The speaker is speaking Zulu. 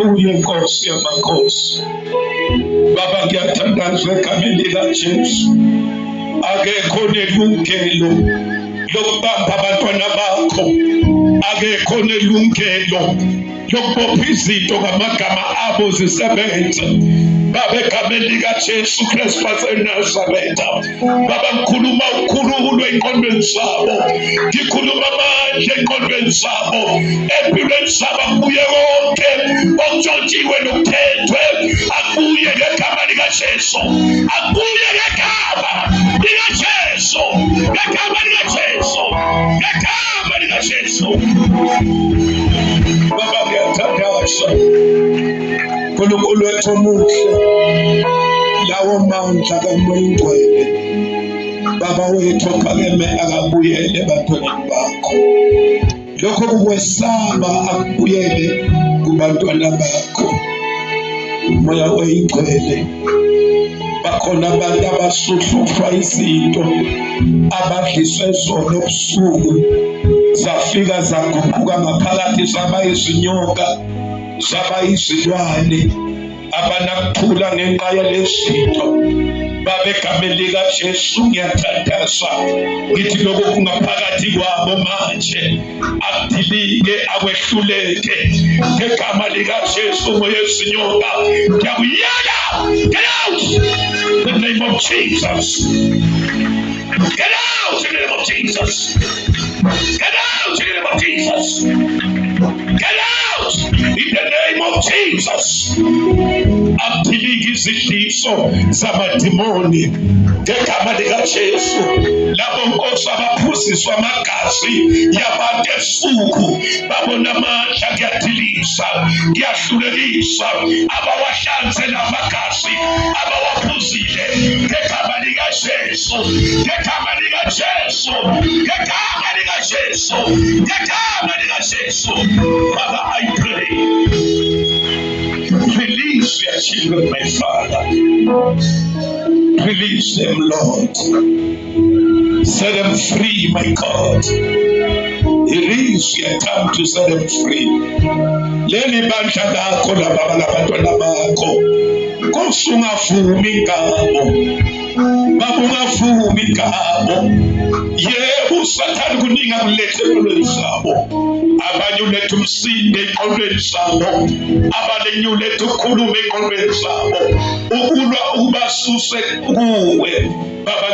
Haleluya, Nkosi yamakhosi. Baba, ngiyathandaza egameni likaJesu. Akekho nelungelo lokubamba abantwana bakho. Akekho nelungelo lokubopha izinto ngamagama abo zisebenza. Baba, egameni likaJesu Kristu waseNazaretha, Baba, ngikhuluma ukhululo engqondweni zabo, ngikhuluma amandla engqondweni zabo, empilweni zabo. Akubuye konke okutshontshiwe nokuthethwe, akubuye ngegama likaJesu, akubuye ngegama likaJesu, ngegama likaJesu, ngegama likaJesu. Baba, ngiyathandaza uNkulunkulu wethu omuhle, lawo mandla kaMoya Ngcwele, Baba wethu ophakeme, akabuyele ebantwaneni bakho. Lokho kukwesaba akubuyele kubantwana bakho. Moya oyingcwele, bakhona abantu abasuhlufwa izinto abadliswe zona ebusuku, zafika zaguquka ngaphakathi, zaba izinyoka, zaba izilwane, abanakuthula ngenxa yalezinto. Baba, egameni likaJesu ngiyathandaza, ngithi lokho kungaphakathi kwabo manje akudilike, akwehluleke ngegama likaJesu. Moya wezinyoka, ngiyakuyala, get out in the name of Jesus. Get out in the name of Jesus. Get out in the name of Jesus. Get out in the name of Jesus. Akudilike izidliso zamadimoni ngegama likaJesu. Labo Nkosi abaphuziswa amagazi yabantu ebusuku, babona amandla, kuyadilisa, kuyahlulekisa, abawahlanze lamagazi abawaphuzile ngegama likaJesu, ngegama likaJesu, ngegama likaJesu, ngegama likaJesu. Father, I pray, release your children, my Father. Release them, Lord. Set them free, my God. It is your time to set them free. Leli bandla lakho laba labantwana bakho, Nkosi ungavumi ngabo, Baba, ungavumi ngabo. Yebo, uSathane kuningi akulethe empilweni zabo. Abanye uletha umsindo eqondweni zabo, abanye uletha ukukhuluma eqondweni zabo, ukulwa ubasuse kuwe. Baba,